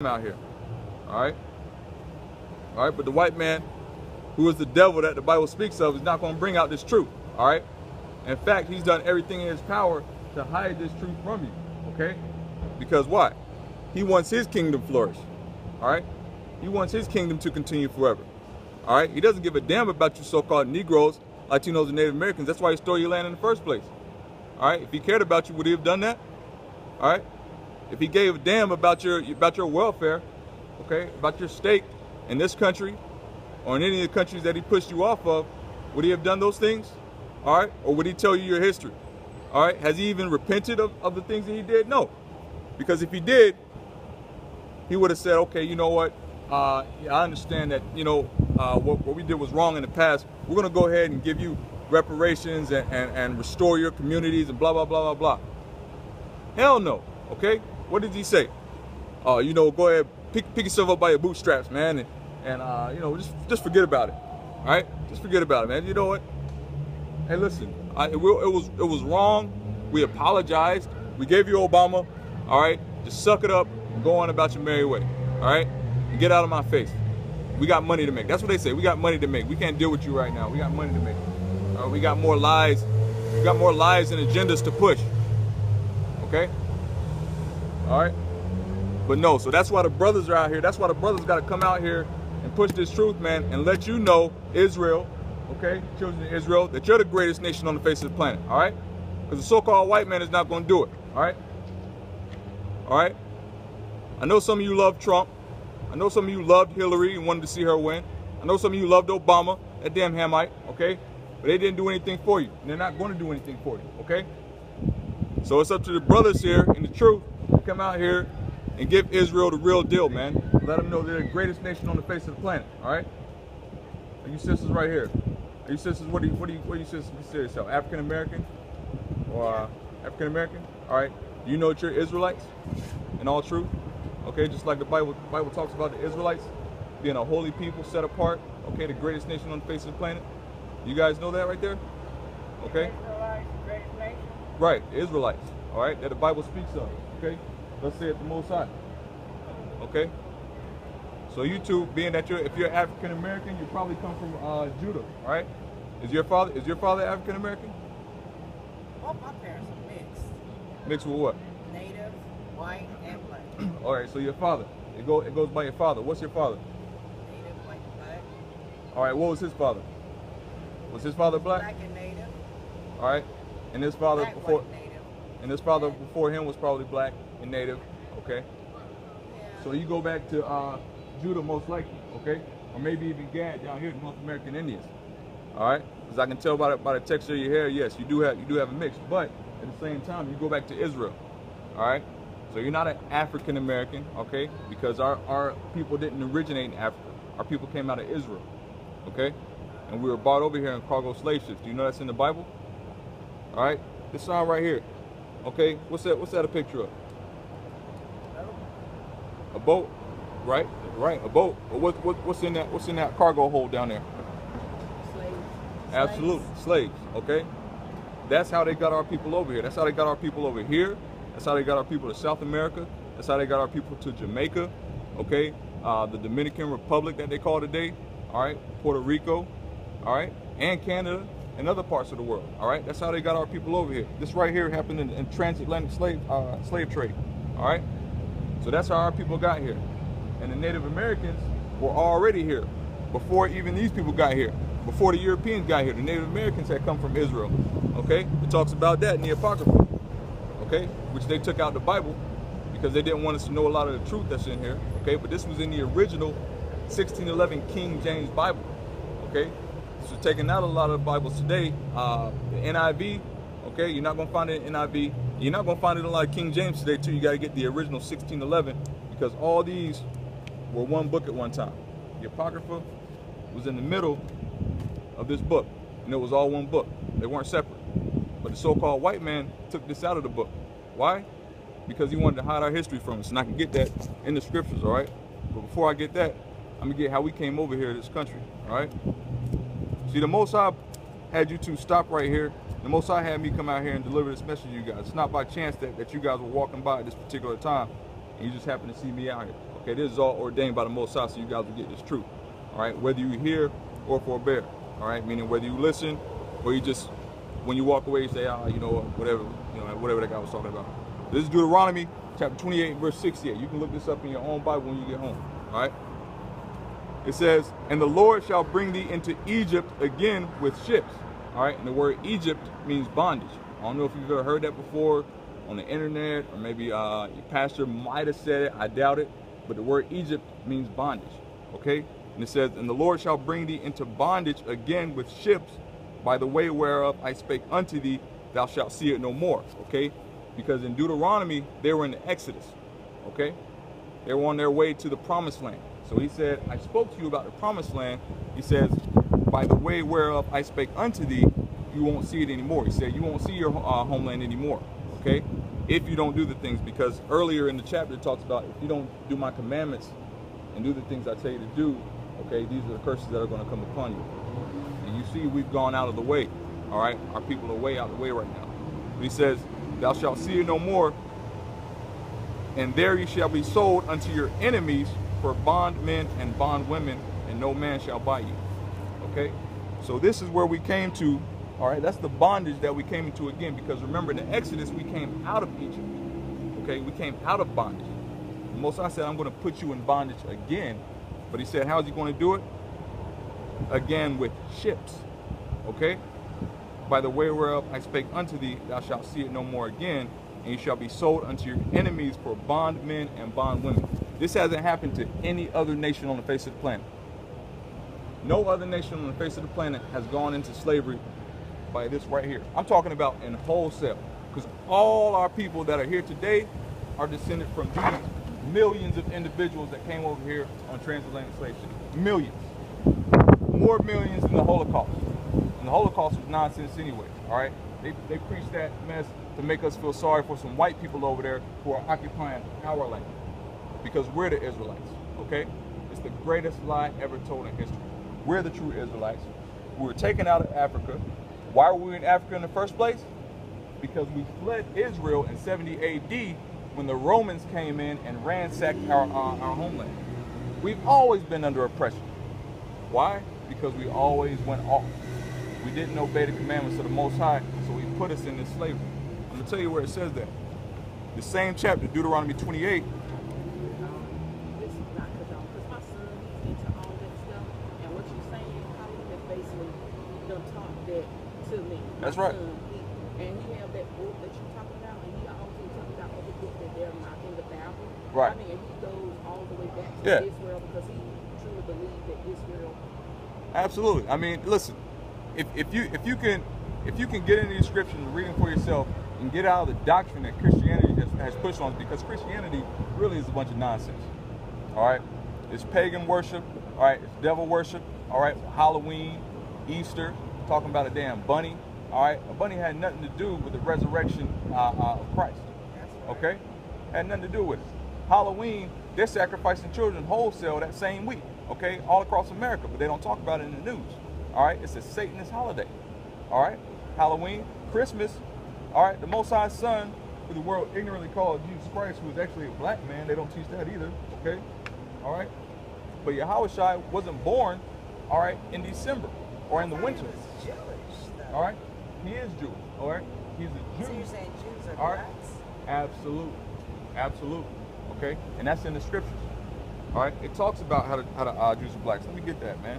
out here. All right? All right, but the white man, who is the devil that the Bible speaks of, is not going to bring out this truth. All right? In fact, he's done everything in his power to hide this truth from you. Okay? Because why? He wants his kingdom to flourish. All right? He wants his kingdom to continue forever. All right? He doesn't give a damn about you so-called Negroes, Latinos, and Native Americans. That's why he stole your land in the first place. All right? If he cared about you, would he have done that? All right? If he gave a damn about your welfare, okay, about your stake in this country or in any of the countries that he pushed you off of, would he have done those things? All right? Or would he tell you your history? All right? Has he even repented of the things that he did? No. Because if he did, he would have said, okay, you know what? Yeah, I understand that, you know, what we did was wrong in the past. We're going to go ahead and give you reparations and restore your communities and blah, blah, blah, blah, blah. Hell no. Okay? What did he say? You know, go ahead, pick yourself up by your bootstraps, man, and you know, just forget about it. All right? Just forget about it, man. You know what? Hey, listen, it was wrong. We apologized. We gave you Obama. All right? Just suck it up and go on about your merry way. All right? And get out of my face. We got money to make. That's what they say. We got money to make. We can't deal with you right now. We got money to make. All right? We got more lies. We got more lies and agendas to push. Okay? All right? But no, so that's why the brothers are out here. That's why the brothers got to come out here and push this truth, man, and let you know, Israel, okay, children of Israel, that you're the greatest nation on the face of the planet, all right? Because the so-called white man is not going to do it, all right? All right? I know some of you love Trump. I know some of you loved Hillary and wanted to see her win. I know some of you loved Obama, that damn Hamite, okay? But they didn't do anything for you, and they're not going to do anything for you, okay? So it's up to the brothers here in the truth to come out here and give Israel the real deal, man. Let them know they're the greatest nation on the face of the planet, all right? Are you sisters right here? Are you sisters, what do you sisters consider yourself? African American? Or African American? All right. Do you know that you're Israelites in all truth? Okay, just like the Bible talks about the Israelites being a holy people set apart, okay, the greatest nation on the face of the planet. You guys know that right there? Okay? Israelites, greatest nation. Right, Israelites, all right, that the Bible speaks of, okay? Let's say it the Most High, okay? So you two, being that if you're African American, you probably come from Judah, all right? Is your father African American? Well, my parents are mixed. Mixed with what? Native, white, and black. All right, so your father, it goes by your father. What's your father? Native, white, and black. All right, what was his father? Was his father black? Black and native. All right, and his father Black, before, white, native. and his father before him was probably black and native, okay? Yeah. So you go back to Judah most likely, okay? Or maybe even Gad down here, the North American Indians. All right? Because I can tell by the texture of your hair, yes, you do have a mix. But at the same time, you go back to Israel. All right? So you're not an African American, okay? Because our people didn't originate in Africa. Our people came out of Israel, okay? And we were brought over here in cargo slave ships. Do you know that's in the Bible? All right? This sign right here, okay? What's that a picture of? A boat, right? Right, a boat. But what's in that cargo hold down there? Slaves. Absolutely, slaves. Okay, that's how they got our people over here. That's how they got our people over here. That's how they got our people to South America. That's how they got our people to Jamaica. Okay, the Dominican Republic that they call today. All right, Puerto Rico. All right, and Canada and other parts of the world. All right, that's how they got our people over here. This right here happened in transatlantic slave trade. All right, so that's how our people got here. And the Native Americans were already here before even these people got here. Before the Europeans got here, the Native Americans had come from Israel. Okay, it talks about that in the Apocrypha. Okay, which they took out the Bible because they didn't want us to know a lot of the truth that's in here. Okay, but this was in the original 1611 King James Bible. Okay, so taking out a lot of the Bibles today, the NIV. Okay, you're not gonna find it in NIV. You're not gonna find it in a lot of King James today too. You got to get the original 1611 because all these were one book at one time. The Apocrypha was in the middle of this book, and it was all one book. They weren't separate. But the so-called white man took this out of the book. Why? Because he wanted to hide our history from us, and I can get that in the scriptures, all right? But before I get that, I'm gonna get how we came over here to this country, all right? See, the Most High had you two stop right here. The Most High had me come out here and deliver this message to you guys. It's not by chance that you guys were walking by at this particular time, and you just happened to see me out here, Okay, this is all ordained by the Most High, so you guys will get this truth. All right, whether you hear or forbear. All right, meaning whether you listen or you just, when you walk away, you say, you know, whatever, whatever that guy was talking about. This is Deuteronomy chapter 28, verse 68. You can look this up in your own Bible when you get home. All right. It says, and the Lord shall bring thee into Egypt again with ships. All right, and the word Egypt means bondage. I don't know if you've ever heard that before on the internet, or maybe your pastor might have said it. I doubt it. But the word Egypt means bondage. Okay. And it says, and the Lord shall bring thee into bondage again with ships, by the way whereof I spake unto thee, thou shalt see it no more. Okay? Because in Deuteronomy, they were in the Exodus. Okay? They were on their way to the promised land. So he said, I spoke to you about the promised land. He says, by the way whereof I spake unto thee, you won't see it anymore. He said, you won't see your homeland anymore. Okay? If you don't do the things, because earlier in the chapter it talks about if you don't do my commandments and do the things I tell you to do, okay, these are the curses that are going to come upon you. And you see, we've gone out of the way. All right, our people are way out of the way right now. He says, thou shalt see it no more, and there you shall be sold unto your enemies for bondmen and bondwomen, and no man shall buy you. Okay, so this is where we came to. All right, that's the bondage that we came into again, because remember, in the Exodus, we came out of Egypt. Okay, we came out of bondage. The Most High said, I'm going to put you in bondage again. But he said, how is he going to do it? Again with ships. Okay? By the way whereof I spake unto thee, thou shalt see it no more again, and you shall be sold unto your enemies for bondmen and bondwomen. This hasn't happened to any other nation on the face of the planet. No other nation on the face of the planet has gone into slavery by this right here. I'm talking about in wholesale. Because all our people that are here today are descended from these millions of individuals that came over here on transatlantic slave ships. Millions. More millions than the Holocaust. And the Holocaust was nonsense anyway, all right? They preached that mess to make us feel sorry for some white people over there who are occupying our land. Because we're the Israelites, okay? It's the greatest lie ever told in history. We're the true Israelites. We were taken out of Africa. Why were we in Africa in the first place? Because we fled Israel in 70 AD when the Romans came in and ransacked our homeland. We've always been under oppression. Why? Because we always went off. We didn't obey the commandments of the Most High, so he put us in this slavery. I'm going to tell you where it says that. The same chapter, Deuteronomy 28. This is not because my son, he's into all that stuff. And what you're saying, Colin, is basically done taught that to me. That's My right. son, and he have that book that you're talking about, and he also talking about other books that they're not in the Bible. Right. I mean, he goes all the way back to Yeah. Israel because he truly believes that Israel. Absolutely. I mean, listen, if you can get into these scriptures and read them for yourself and get out of the doctrine that Christianity has pushed on us, because Christianity really is a bunch of nonsense. All right, it's pagan worship. All right, it's devil worship. All right, Halloween, Easter, talking about a damn bunny. All right, a bunny had nothing to do with the resurrection of Christ. Okay, had nothing to do with it. Halloween, they're sacrificing children wholesale that same week. Okay, all across America, but they don't talk about it in the news. All right, it's a Satanist holiday. All right, Halloween, Christmas. All right, the Most High's Son, who the world ignorantly called Jesus Christ, who is actually a black man. They don't teach that either. Okay, all right, but Yahushua wasn't born, all right, in December or in the winter. He was Jewish, though. All right, he is Jewish. All right, he's a Jew. So you're saying Jews are All right, blacks? absolutely, absolutely. Okay, and that's in the scriptures. All right, it talks about how to Jews are blacks. Let me get that, man.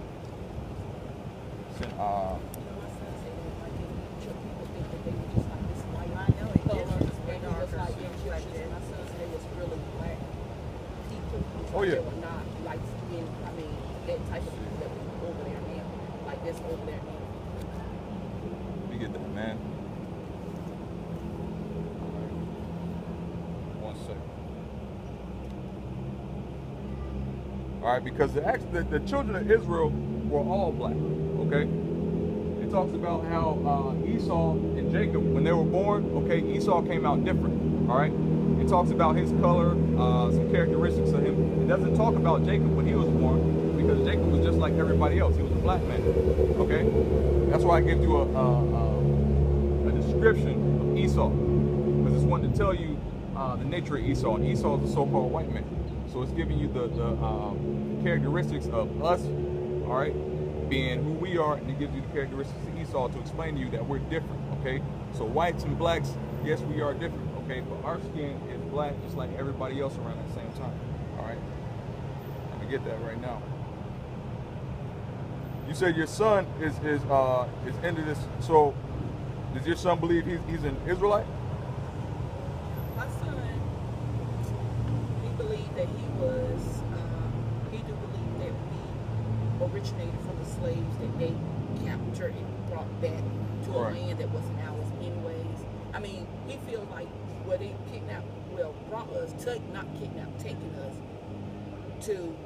It's in, You know, my son said that, like, people think that they were just like this white color, and he was like Egyptians. My son said they was really black people. Oh, yeah. They were not like skin. I mean, that type of people that was over there now, like that's over there now. let me get that, man. All right. 1 second. All right, because the children of Israel were all black. Okay, it talks about how Esau and Jacob, when they were born, okay, Esau came out different. All right, it talks about his color, some characteristics of him. It doesn't talk about Jacob when he was born, because Jacob was just like everybody else. He was a black man. Okay, that's why I give you a description of Esau, because it's one to tell you the nature of Esau, and Esau is a so-called white man. So it's giving you the characteristics of us, all right, being who we are, and it gives you the characteristics of Esau to explain to you that we're different, okay? So whites and blacks, yes, we are different, okay? But our skin is black just like everybody else around at the same time, all right? Let me get that right now. You said your son is into this. So does your son believe he's an Israelite? My son, he believed that he was, he do believe that we originated from the slaves that they captured and brought back to a land that wasn't ours anyways. I mean, he feels like where they kidnapped, well, brought us, not kidnapped, taking us to do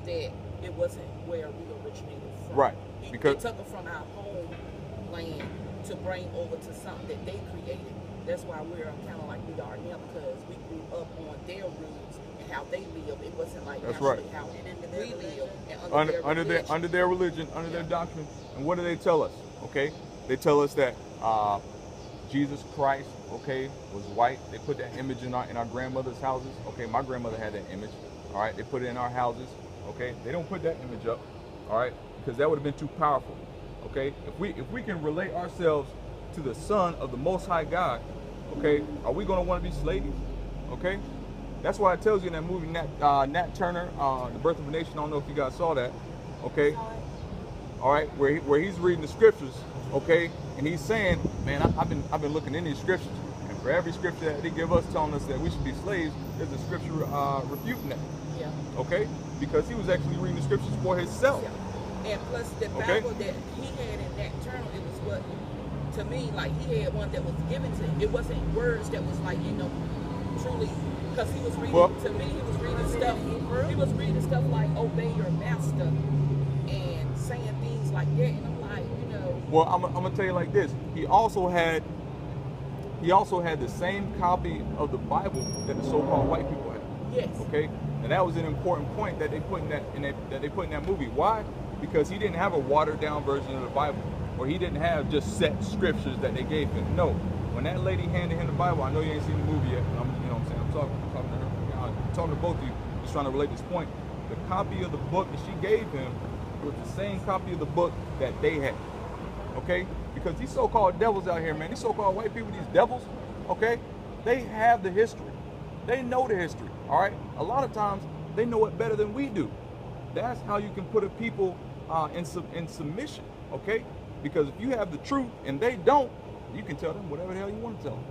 that, it wasn't where we originated from. Right. Because they took us from our homeland to bring over to something that they created. That's why we're kind of like we are now, because we grew up on their roots and how they live. It wasn't like that's actually right. how we live and under their religion, under their doctrine. And what do they tell us? Okay, they tell us that Jesus Christ, okay, was white. They put that image in our grandmother's houses. Okay, my grandmother had that image. All right, they put it in our houses. Okay, they don't put that image up. All right, because that would have been too powerful. Okay, if we can relate ourselves to the Son of the Most High God, okay, are we going to want to be slaves? Okay, that's why it tells you in that movie Nat Turner, The Birth of a Nation. I don't know if you guys saw that. Okay, all right, where he's reading the scriptures. Okay, and he's saying, man, I've been looking in these scriptures, and for every scripture that they give us telling us that we should be slaves, there's a scripture refuting that. Yeah. Okay, because he was actually reading the scriptures for himself. Yeah. And plus the Bible that he had in that journal, it was what, to me, like he had one that was given to him. It wasn't words that was like, truly, because he was reading, to me, he was reading stuff like obey your master and saying things like that. And I'm like, Well, I'm gonna tell you like this. He also had the same copy of the Bible that the so-called white people had. Yes. Okay? And that was an important point that they put in that movie. Why? Because he didn't have a watered down version of the Bible, or he didn't have just set scriptures that they gave him. No, when that lady handed him the Bible, I know you ain't seen the movie yet, but I'm talking to her. I'm talking to both of you, just trying to relate this point. The copy of the book that she gave him was the same copy of the book that they had. Okay? Because these so-called devils out here, man, these so-called white people, these devils, okay, they have the history. They know the history. All right? A lot of times they know it better than we do. That's how you can put a people in submission, okay? Because if you have the truth and they don't, you can tell them whatever the hell you want to tell them.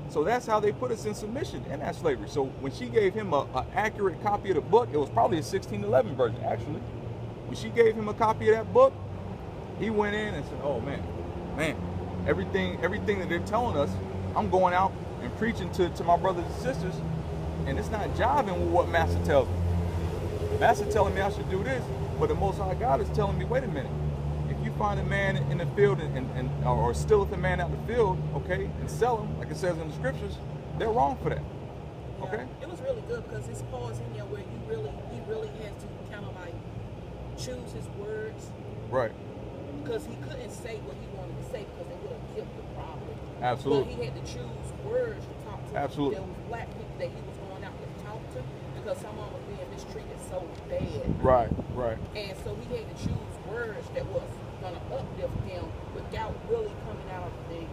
So that's how they put us in submission in that slavery. So when she gave him an accurate copy of the book, it was probably a 1611 version, actually. When she gave him a copy of that book, he went in and said, oh man, everything that they're telling us, I'm going out and preaching to my brothers and sisters, and it's not jiving with what Master tells me. Master telling me I should do this, but the Most High God is telling me, wait a minute. If you find a man in the field or stealeth a man out in the field, okay, and sell him, like it says in the scriptures, they're wrong for that. Yeah, okay? it was really good because it's parts in there where he really has to kind of like choose his words. Right. Because he couldn't say what he wanted to say because they would have killed the prophet. Absolutely. But he had to choose words to talk to. Absolutely. There was black people that he was going out to talk to because someone was being mistreated so bad. Right. And so he had to choose words that was going to uplift them without really coming out of the